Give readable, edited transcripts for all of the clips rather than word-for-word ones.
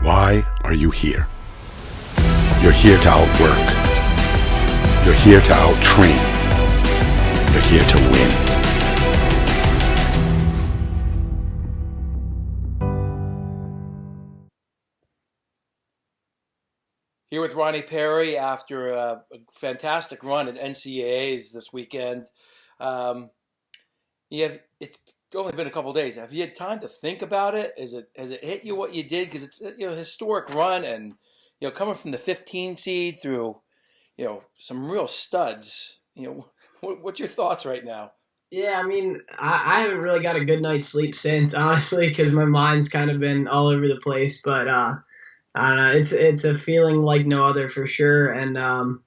Why are you here? You're here to outwork. You're here to outtrain. You're here to win. Here with Ronnie Perry after a fantastic run at NCAAs this weekend. It's only been a couple of days. Have you had time to think about it? Has it hit you what you did? Because it's a historic run, and coming from the 15 seed through some real studs. What's your thoughts right now? Yeah, I mean, I haven't really got a good night's sleep since, honestly, because my mind's kind of been all over the place. But I don't know. It's a feeling like no other for sure, and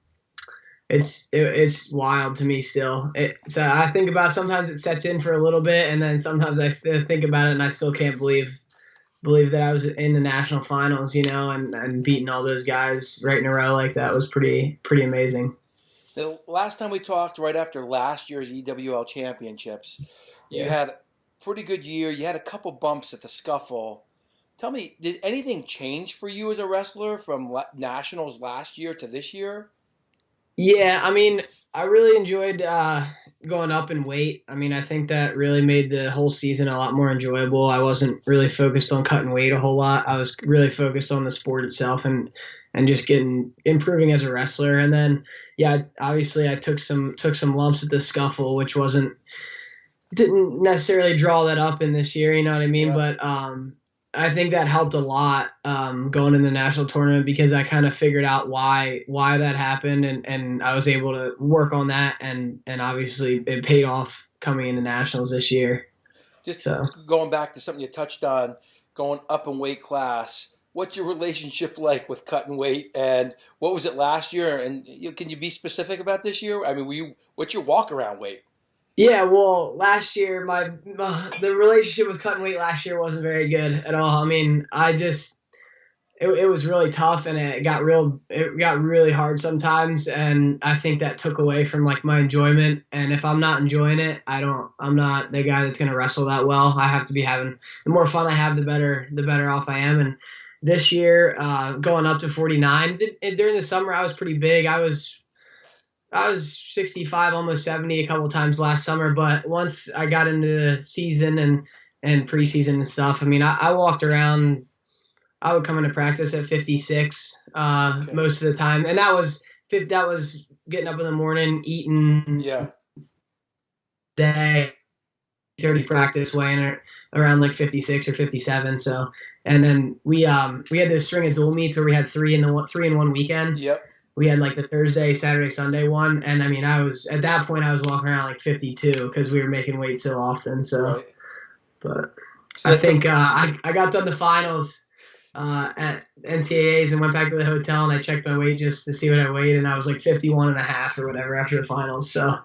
it's wild to me still. So I think about it, sometimes it sets in for a little bit, and then sometimes I still think about it, and I still can't believe that I was in the national finals, and beating all those guys right in a row like that was pretty amazing. The last time we talked, right after last year's EWL championships, you had a pretty good year. You had a couple bumps at the scuffle. Tell me, did anything change for you as a wrestler from nationals last year to this year? Yeah, I mean, I really enjoyed going up in weight. I mean, I think that really made the whole season a lot more enjoyable. I wasn't really focused on cutting weight a whole lot. I was really focused on the sport itself and just improving as a wrestler. And then, yeah, obviously I took some lumps at the scuffle, which didn't necessarily draw that up in this year, you know what I mean? Yeah. But I think that helped a lot going in the national tournament because I kind of figured out why that happened, and I was able to work on that, and obviously it paid off coming into nationals this year. Going back to something you touched on, going up in weight class, what's your relationship like with cutting weight, and what was it last year? And can you be specific about this year? I mean, what's your walk around weight? Yeah, well, last year the relationship with cutting weight last year wasn't very good at all. I mean, it was really tough, and it got really hard sometimes, and I think that took away from like my enjoyment. And if I'm not enjoying it, I'm not the guy that's going to wrestle that well. I have to be having the more fun I have, the better off I am. And this year, going up to 49 during the summer, I was pretty big. I was 65, almost 70 a couple times last summer, but once I got into the season and preseason and stuff, I mean, I walked around. I would come into practice at 56 most of the time, and that was getting up in the morning, eating, day 30 practice, weighing around like 56 or 57. So, and then we had this string of dual meets where we had three in one weekend. Yep. We had like the Thursday, Saturday, Sunday one, and I mean, at that point I was walking around like 52 because we were making weight so often. So, right. But so I think I got done the finals at NCAAs and went back to the hotel and I checked my weight just to see what I weighed, and I was like 51 and a half or whatever after the finals. So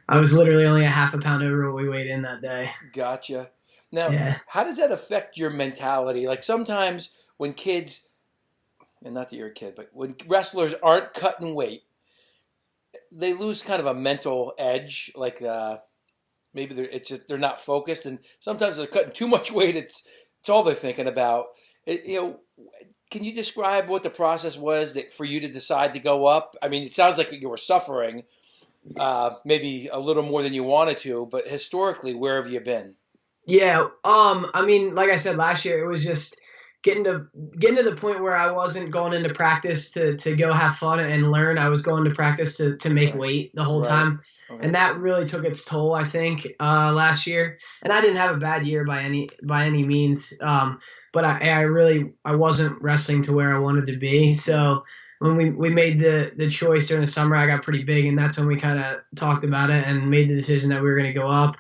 I was literally only a half a pound over what we weighed in that day. Gotcha. Now, How does that affect your mentality? Like sometimes when kids. And not that you're a kid, but when wrestlers aren't cutting weight, they lose kind of a mental edge. Like maybe they're not focused, and sometimes they're cutting too much weight. It's all they're thinking about. Can you describe what the process was for you to decide to go up? I mean, it sounds like you were suffering, maybe a little more than you wanted to. But historically, where have you been? Yeah, I mean, like I said last year, it was just getting to the point where I wasn't going into practice to go have fun and learn. I was going to practice to make weight the whole time. Okay. And that really took its toll, I think, last year. And I didn't have a bad year by any means. But I wasn't wrestling to where I wanted to be. So when we made the choice during the summer, I got pretty big, and that's when we kind of talked about it and made the decision that we were going to go up.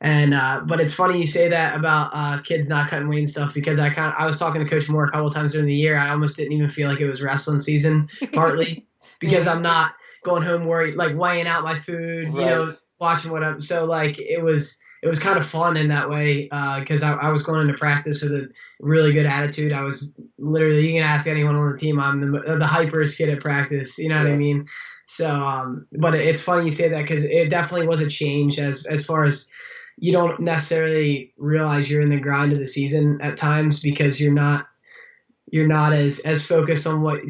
And but it's funny you say that about kids not cutting weight and stuff, because I was talking to Coach Moore a couple of times during the year. I almost didn't even feel like it was wrestling season, partly because I'm not going home worried, like weighing out my food, right. Watching what I'm. So like it was kind of fun in that way because I was going into practice with a really good attitude. I was literally, you can ask anyone on the team, I'm the hyperest kid at practice. You know what I mean? So, but it's funny you say that because it definitely was a change as far as. You don't necessarily realize you're in the grind of the season at times because you're not you're not as focused on what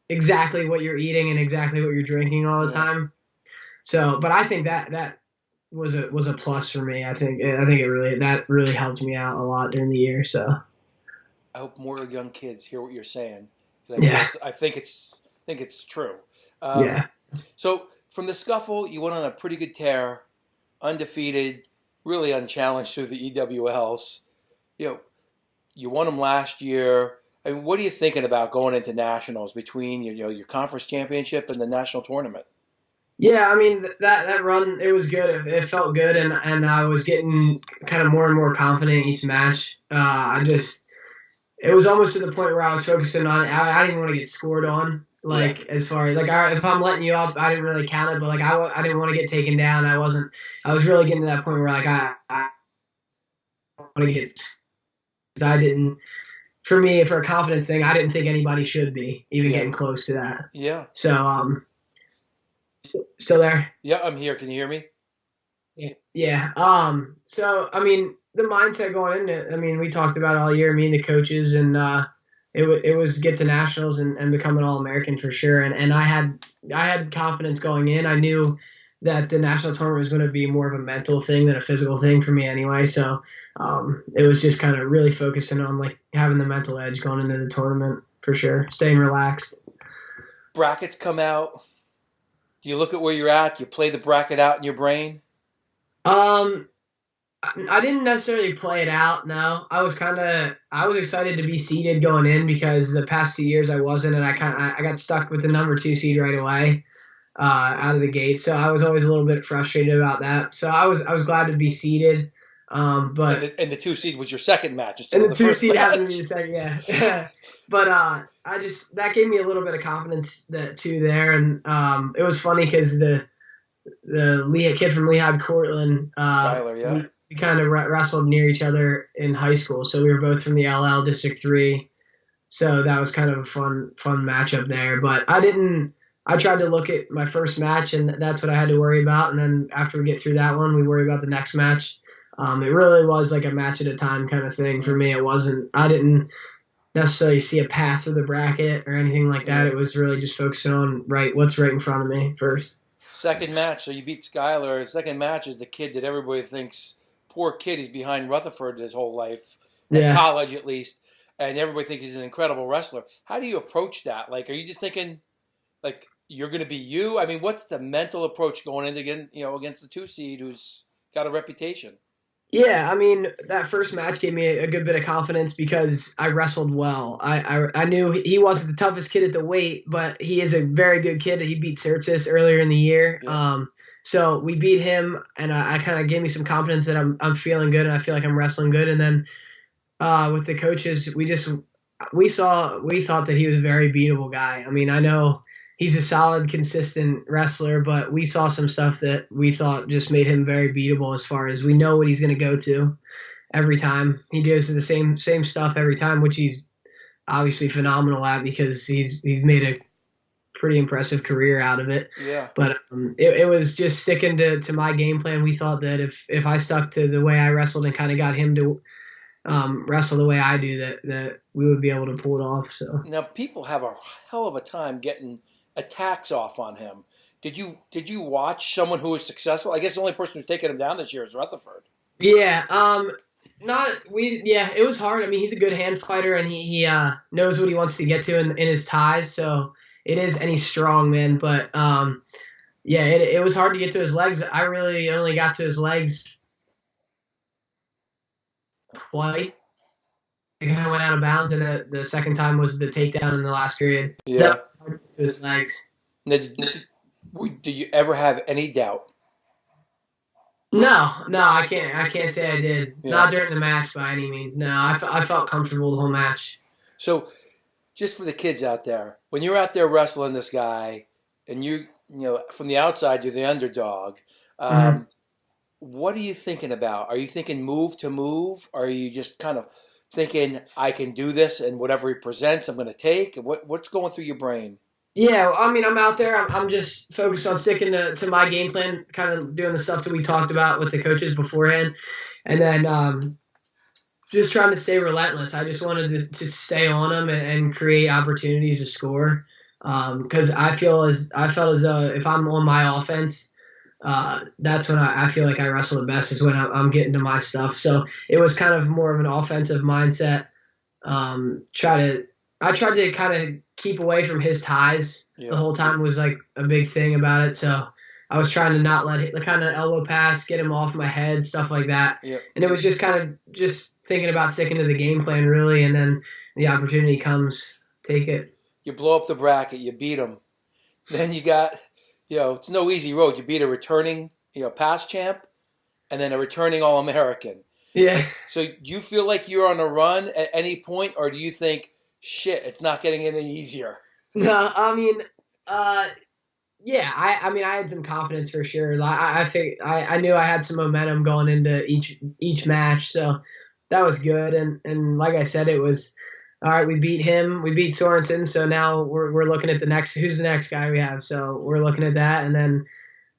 exactly what you're eating and exactly what you're drinking all the time. So, but I think that was a plus for me. I think it really helped me out a lot during the year. So I hope more young kids hear what you're saying. I think it's true. So from the scuffle, you went on a pretty good tear, undefeated, really unchallenged through the EWLs. You won them last year. I mean, what are you thinking about going into nationals between your conference championship and the national tournament? Yeah, I mean that run, it was good. It felt good, and I was getting kind of more and more confident each match. It was almost to the point where I was focusing on. I didn't want to get scored on. As far as if I'm letting you off, I didn't really count it, but I didn't want to get taken down. I was really getting to that point where I want to get. I didn't. For me, for a confidence thing, I didn't think anybody should be even getting close to that. Yeah. So still there? Yeah, I'm here. Can you hear me? Yeah. So I mean, the mindset going into it, I mean, we talked about it all year, me and the coaches, and it was get to nationals and become an All-American for sure. And I had confidence going in. I knew that the national tournament was going to be more of a mental thing than a physical thing for me anyway. So it was just kind of really focusing on having the mental edge going into the tournament for sure, staying relaxed. Brackets come out. Do you look at where you're at? Do you play the bracket out in your brain? I didn't necessarily play it out. No, I was excited to be seeded going in because the past 2 years I wasn't, and I got stuck with the number 2 seed right away, out of the gate. So I was always a little bit frustrated about that. So I was glad to be seeded. But and the 2 seed was your second match. And the 2 seed happened to be the second, yeah. But that gave me a little bit of confidence too there, and it was funny because the kid from Lehigh, Cortland, Skylar, we kind of wrestled near each other in high school, so we were both from the LL District 3, so that was kind of a fun matchup there. But I tried to look at my first match, and that's what I had to worry about, and then after we get through that one, we worry about the next match. It really was like a match at a time kind of thing for me. I didn't necessarily see a path through the bracket or anything like that. It was really just focusing on what's right in front of me first. Second match, so you beat Skylar. Second match is the kid that everybody thinks, poor kid, he's behind Rutherford his whole life, in college at least, and everybody thinks he's an incredible wrestler. How do you approach that? Are you just thinking, you're going to be you? I mean, what's the mental approach going into against the 2 seed who's got a reputation? Yeah, I mean, that first match gave me a good bit of confidence because I wrestled well. I knew he wasn't the toughest kid at the weight, but he is a very good kid. He beat Sertzis earlier in the year. Yeah. So we beat him, and I kind of gave me some confidence that I'm feeling good, and I feel like I'm wrestling good. And then with the coaches, we thought that he was a very beatable guy. I mean, I know he's a solid, consistent wrestler, but we saw some stuff that we thought just made him very beatable as far as we know what he's going to go to every time. He goes to the same stuff every time, which he's obviously phenomenal at because he's made a pretty impressive career out of it. Yeah. But it was just sticking to my game plan. We thought that if I stuck to the way I wrestled and kind of got him to wrestle the way I do, that we would be able to pull it off. So now people have a hell of a time getting attacks off on him. Did you watch someone who was successful? I guess the only person who's taken him down this year is Rutherford. Yeah. It was hard. I mean, he's a good hand fighter, and he knows what he wants to get to in his ties. So it is, and he's strong, man. But it was hard to get to his legs. I really only got to his legs twice. He kind of went out of bounds, and the second time was the takedown in the last period. Yeah. His legs. Did you ever have any doubt? No, I can't say I did. Yeah. Not during the match by any means. No, I felt comfortable the whole match. So, just for the kids out there, when you're out there wrestling this guy, and you from the outside you're the underdog, what are you thinking about? Are you thinking move to move? Or are you just kind of thinking, I can do this, and whatever he presents, I'm going to take? What's going through your brain? Yeah, I mean, I'm out there. I'm just focused on sticking to my game plan, kind of doing the stuff that we talked about with the coaches beforehand. And then just trying to stay relentless. I just wanted to stay on him and create opportunities to score. Because I felt as though if I'm on my offense, that's when I feel like I wrestle the best, is when I'm getting to my stuff. So it was kind of more of an offensive mindset. I tried to kind of keep away from his ties the whole time, was like a big thing about it. So I was trying to not let it, the kind of elbow pass, get him off my head, stuff like that. Yep. And it was just kind of just thinking about sticking to the game plan, really, and then the opportunity comes, take it. You blow up the bracket, you beat him. Then you got, it's no easy road. You beat a returning, past champ, and then a returning All-American. Yeah. So do you feel like you're on a run at any point, or do you think, shit, it's not getting any easier? No, I mean, yeah, I mean, I had some confidence for sure. I knew I had some momentum going into each match, so that was good. And like I said, it was all right. We beat him, we beat Sorensen, so now we're looking at who's the next guy we have. So we're looking at that, and then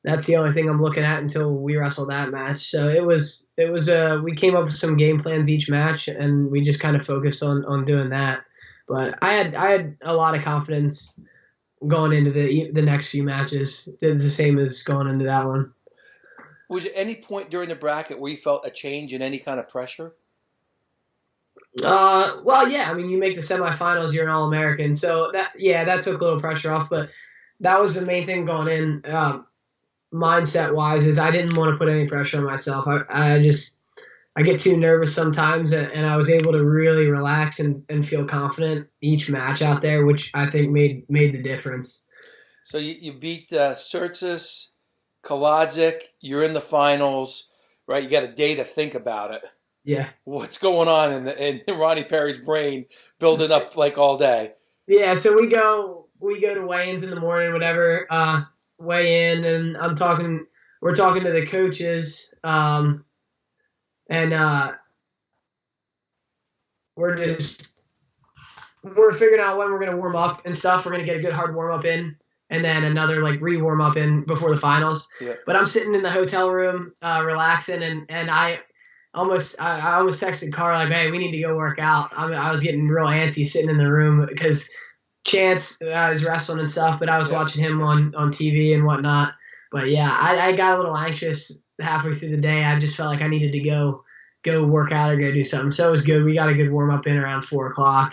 that's the only thing I'm looking at until we wrestle that match. So it was we came up with some game plans each match, and we just kind of focused on doing that. But I had a lot of confidence going into the next few matches. Did the same as going into that one. Was there any point during the bracket where you felt a change in any kind of pressure? Well, yeah. I mean, you make the semifinals, you're an All-American, so that took a little pressure off. But that was the main thing going in, mindset-wise, is I didn't want to put any pressure on myself. I get too nervous sometimes, and I was able to really relax and feel confident each match out there, which I think made the difference. So you beat Surtsis, Kaladzic, you're in the finals, right? You got a day to think about it. Yeah. What's going on in Ronnie Perry's brain building up like all day? Yeah, so we go to weigh-ins in the morning, whatever, weigh in, and we're talking to the coaches, and we're figuring out when we're going to warm up and stuff. We're going to get a good hard warm up in, and then another re-warm up in before the finals. Yeah. But I'm sitting in the hotel room, relaxing, and I almost texted Carl hey, we need to go work out. I was getting real antsy sitting in the room because Chance was wrestling and stuff, but I was watching him on TV and whatnot. But yeah, I got a little anxious halfway through the day. I just felt like I needed to go work out or go do something. So it was good. We got a good warm up in around 4:00,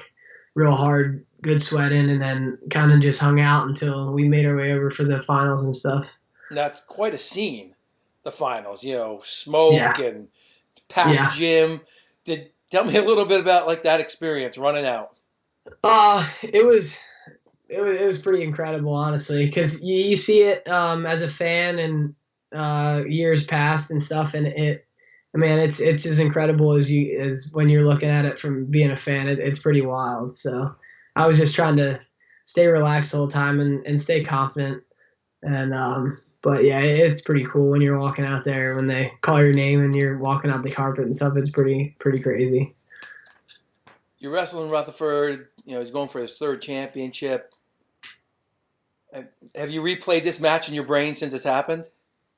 real hard, good sweating, and then kind of just hung out until we made our way over for the finals and stuff. That's quite a scene, the finals. Smoke and packed gym. Tell me a little bit about that experience running out. It was pretty incredible, honestly, because you see it as a fan and years past and stuff, and it's as incredible as when you're looking at it from being a fan. It's pretty wild. So I was just trying to stay relaxed the whole time and stay confident. And but yeah, it's pretty cool when you're walking out there, when they call your name and you're walking out the carpet and stuff. It's pretty crazy. You're wrestling Rutherford. He's going for his third championship. Have you replayed this match in your brain since it's happened?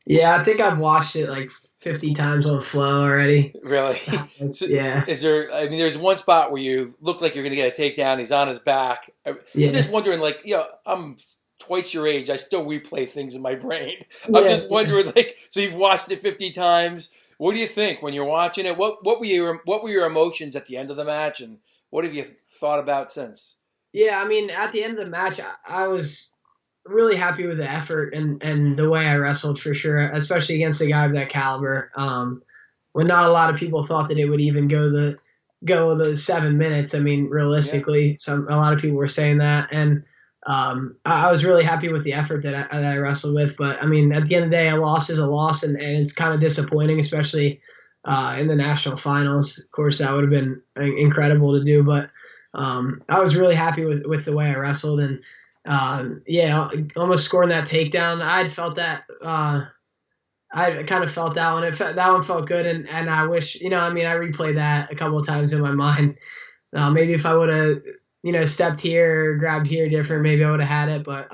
Yeah, I think I've watched it 50 times on Flow already. Really? Yeah. Is there? I mean, there's one spot where you look like you're going to get a takedown. He's on his back. Yeah. I'm just wondering, I'm twice your age. I still replay things in my brain. I'm just wondering, so you've watched it 50 times. What do you think when you're watching it? What were your emotions at the end of the match, and what have you thought about since? Yeah, I mean, at the end of the match, I was really happy with the effort and the way I wrestled, for sure, especially against a guy of that caliber. When not a lot of people thought that it would even go the 7 minutes. I mean, realistically, a lot of people were saying that, and I was really happy with the effort that I wrestled with. But I mean, at the end of the day, a loss is a loss, and it's kind of disappointing, especially in the national finals. Of course, that would have been incredible to do, but I was really happy with the way I wrestled, and almost scoring that takedown. I felt that. I kind of felt that one. That one felt good, and I wish, I replayed that a couple of times in my mind. Maybe if I would have, stepped here or grabbed here different, maybe I would have had it. But,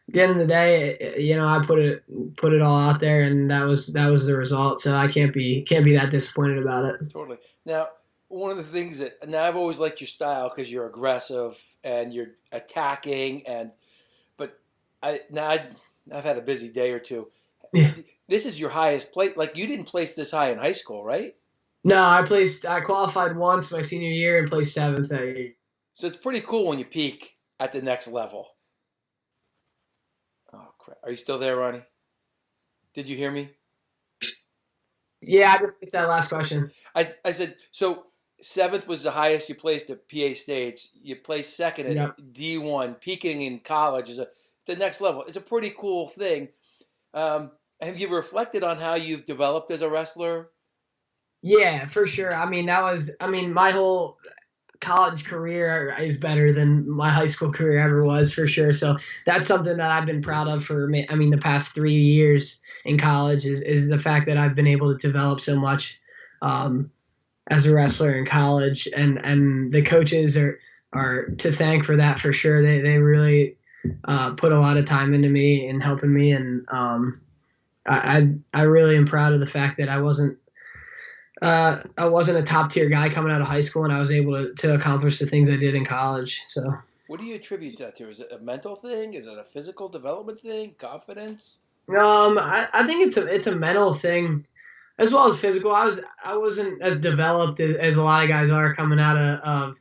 at the end of the day, I put it all out there, and that was the result. So I can't be that disappointed about it. Totally. Now, one of the things that now I've always liked your style because you're aggressive and you're attacking, but I've had a busy day or two. Yeah. This is your highest place. Like you didn't place this high in high school, right? No, I qualified once my senior year and placed seventh that year. So it's pretty cool when you peak at the next level. Oh crap! Are you still there, Ronnie? Did you hear me? Yeah, I just missed that last question. I said so. Seventh was the highest you placed at PA States. You placed second at Yep. D1. Peaking in college is the next level. It's a pretty cool thing. Have you reflected on how you've developed as a wrestler? Yeah, for sure. My whole college career is better than my high school career ever was, for sure. So that's something that I've been proud of the past 3 years in college is the fact that I've been able to develop so much as a wrestler in college, and the coaches are to thank for that, for sure. They really put a lot of time into me and helping me, and I really am proud of the fact that I wasn't a top tier guy coming out of high school, and I was able to accomplish the things I did in college. So, what do you attribute that to? Is it a mental thing? Is it a physical development thing? Confidence? I think it's a mental thing as well as physical. I wasn't as developed as a lot of guys are coming out of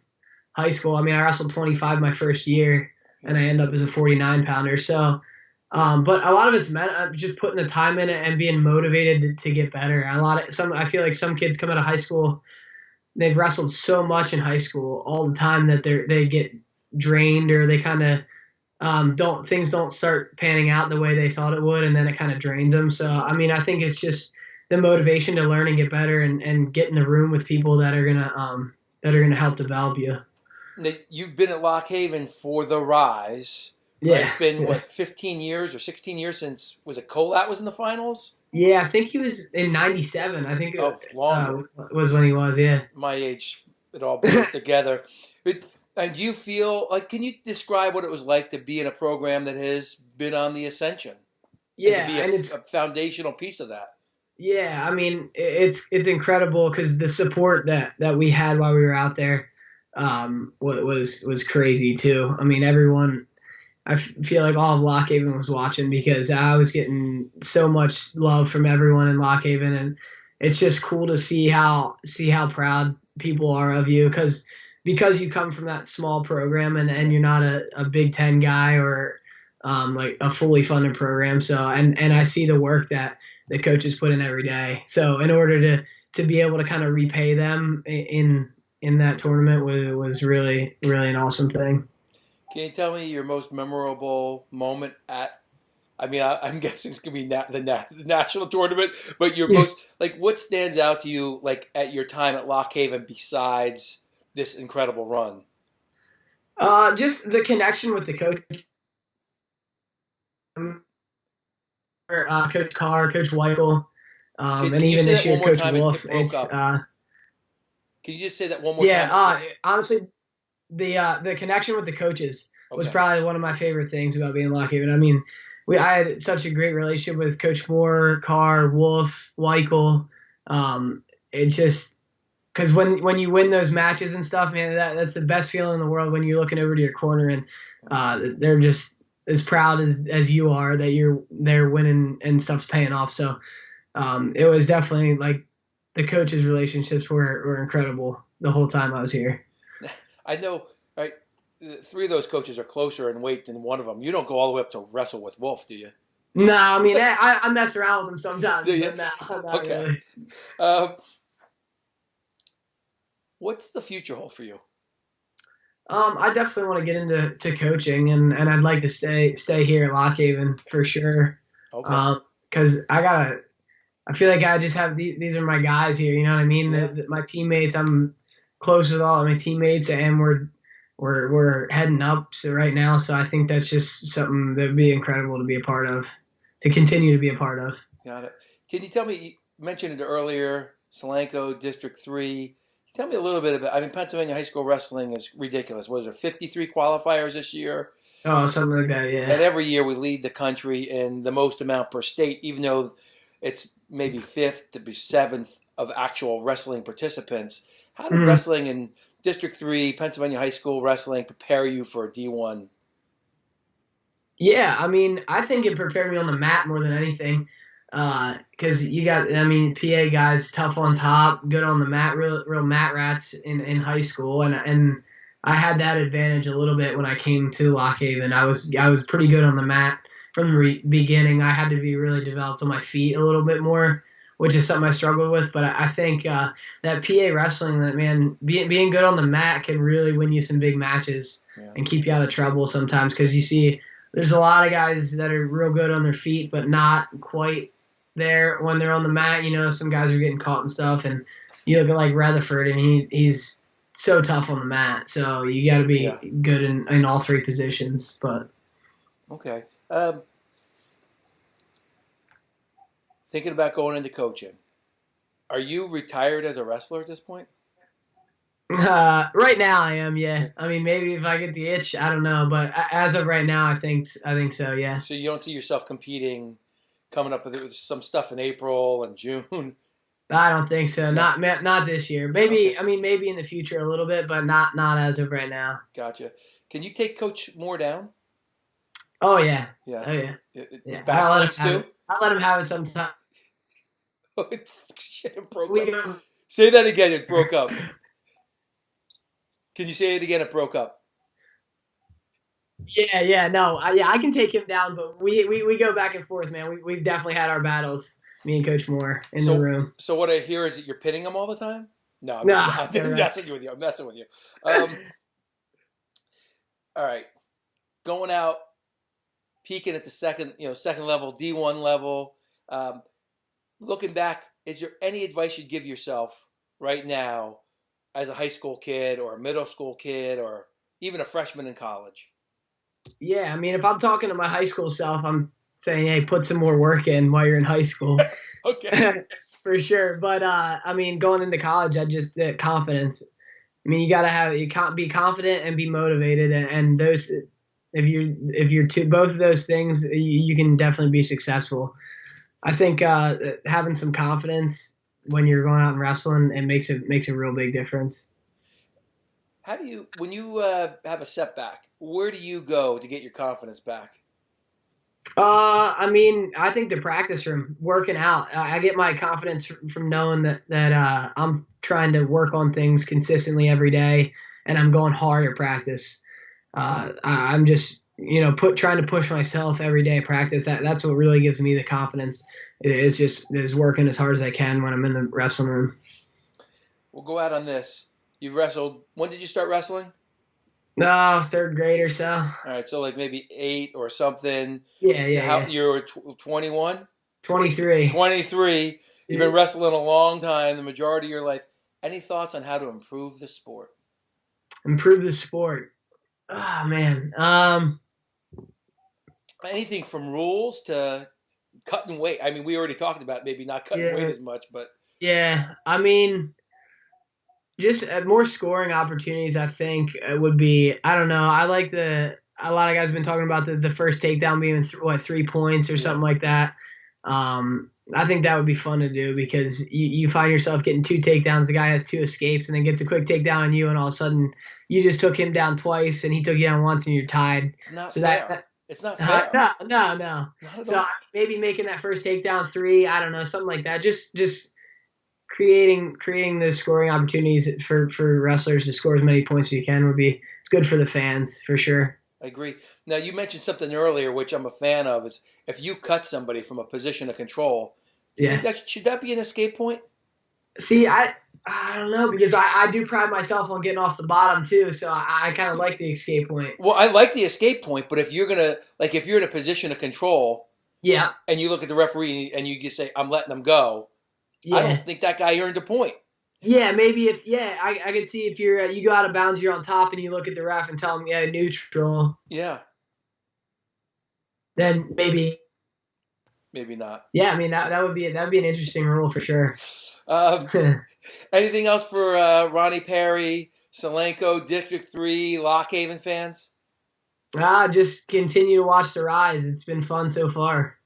high school. I mean, I wrestled 25 my first year, and I end up as a 49 pounder. So. But a lot of it's just putting the time in it and being motivated to get better. I feel like some kids come out of high school, they've wrestled so much in high school all the time that they get drained, or they kind of things don't start panning out the way they thought it would, and then it kind of drains them. So I think it's just the motivation to learn and get better, and get in the room with people that are gonna help develop you. Now, you've been at Lock Haven for the rise. Yeah. Right? It's been, 15 years or 16 years since, was it Colat was in the finals? Yeah, I think he was in '97. I think longer. Was when he was, yeah. My age, it all blurs together. And do you feel, can you describe what it was like to be in a program that has been on the ascension? Yeah, and it's a foundational piece of that. Yeah, it's incredible because the support that we had while we were out there was crazy too. Everyone, I feel like all of Lock Haven was watching, because I was getting so much love from everyone in Lock Haven, and it's just cool to see how proud people are of you, because you come from that small program, and you're not a Big Ten guy or like a fully funded program. So and I see the work that the coaches put in every day. So in order to be able to kind of repay them in that tournament was really, really an awesome thing. Can you tell me your most memorable moment I'm guessing it's going to be the national tournament, but your most, what stands out to you, at your time at Lock Haven besides this incredible run? Just the connection with the coach. Coach Carr, Coach Weichel, and even this year, Coach Wolf. Can you just say that one more time? Yeah, honestly, the connection with the coaches was probably one of my favorite things about being in Lock Haven. I had such a great relationship with Coach Moore, Carr, Wolf, Weichel. It just, because when you win those matches and stuff, man, that's the best feeling in the world, when you're looking over to your corner and they're just as proud as you are that they're winning and stuff's paying off. So it was definitely the coaches' relationships were incredible the whole time I was here. I know, right? 3 of those coaches are closer in weight than one of them. You don't go all the way up to wrestle with Wolf, do you? No, I mess around with him sometimes. Do you? Not okay. Really. What's the future hold for you? I definitely want to get into coaching, and I'd like to stay here at Lock Haven for sure. Okay. Because I feel like I just have these are my guys here. You know what I mean? Yeah. My teammates, I'm close with all of my teammates, and we're heading up right now. So I think that's just something that'd be incredible to be a part of, to continue to be a part of. Got it. Can you tell me? You mentioned it earlier. Solanco District 3. Tell me a little bit about. Pennsylvania high school wrestling is ridiculous. Was there 53 qualifiers this year? Oh, something like that, yeah. And every year we lead the country in the most amount per state, even though it's maybe fifth to be seventh of actual wrestling participants. How did Mhm. wrestling in District 3, Pennsylvania High School wrestling prepare you for D1? Yeah, I mean, I think it prepared me on the mat more than anything. Because you got, I mean, PA guys tough on top, good on the mat, real mat rats in high school, and I had that advantage a little bit when I came to Lock Haven. I was pretty good on the mat from the beginning. I had to be really developed on my feet a little bit more, which is something I struggled with. But I think that PA wrestling, that man, being good on the mat can really win you some big matches and keep you out of trouble sometimes, because you see. There's a lot of guys that are real good on their feet, but not quite there when they're on the mat. You know, some guys are getting caught and stuff, and you look at like Rutherford, and he's so tough on the mat. So you got to be good in all three positions. But okay, thinking about going into coaching, are you retired as a wrestler at this point? Right now I am, yeah. I mean, maybe if I get the itch, I don't know, but as of right now, I think so, yeah. So you don't see yourself competing, coming up with some stuff in April and June? I don't think so. No. Not this year. Maybe Okay. I mean maybe in the future a little bit, but not as of right now. Gotcha. Can you take Coach Moore down? Oh yeah. Yeah. Oh yeah. Backlinks too? I'll let him have it sometime. Shit, it broke up. Say that again. It broke up. Can you say it again? It broke up. Yeah, no, I can take him down, but we go back and forth, man. We've definitely had our battles, me and Coach Moore in the room. So what I hear is that you're pitting him all the time? No, I'm messing with you. I'm messing with you. All right, going out, peaking at the second level, D1 level. Looking back, is there any advice you'd give yourself right now as a high school kid or a middle school kid or even a freshman in college? Yeah, I mean, if I'm talking to my high school self, I'm saying, hey, put some more work in while you're in high school. Okay. For sure. But, I mean, going into college, confidence. I mean, you can't be confident and be motivated. And those, if you're both of those things, you can definitely be successful. I think having some confidence when you're going out and wrestling, it makes a real big difference. How do you, when you have a setback, where do you go to get your confidence back? I mean, I think the practice room, working out. I get my confidence from knowing that I'm trying to work on things consistently every day, and I'm going hard at practice. I'm just trying to push myself every day at practice. That's what really gives me the confidence. Is working as hard as I can when I'm in the wrestling room. We'll go out on this. You've wrestled. When did you start wrestling? No, third grade or so. All right, so like maybe 8 or something. Yeah. You were 21? 23. 23. You've been wrestling a long time, the majority of your life. Any thoughts on how to improve the sport? Improve the sport. Oh, man. Anything from rules to cutting weight. I mean, we already talked about maybe not cutting weight as much, but. Yeah, I mean, just more scoring opportunities, I think, would be, I don't know. I like a lot of guys have been talking about the first takedown being 3 points or something like that. I think that would be fun to do because you find yourself getting 2 takedowns. The guy has 2 escapes and then gets a quick takedown on you, and all of a sudden you just took him down twice and he took you down once and you're tied. It's not fair. It's not fair. No. So maybe making that first takedown 3, I don't know, something like that. Just creating those scoring opportunities for wrestlers to score as many points as you can it's good for the fans for sure. I agree. Now you mentioned something earlier, which I'm a fan of, is if you cut somebody from a position of control, should that be an escape point? See, I don't know, because I do pride myself on getting off the bottom too, so I kind of like the escape point. Well, I like the escape point, but if you're in a position of control, and you look at the referee and you just say, "I'm letting them go," I don't think that guy earned a point. Yeah, maybe I could see if you go out of bounds, you're on top, and you look at the ref and tell him, neutral. Yeah. Then maybe not. Yeah, I mean that'd be an interesting rule for sure. Anything else for Ronnie Perry, Solenko, District 3, Lock Haven fans? Just continue to watch the rise. It's been fun so far.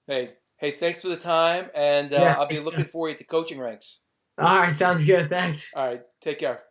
Hey, thanks for the time, and Yeah. I'll be looking forward to coaching ranks. All right, sounds good. Thanks. All right, take care.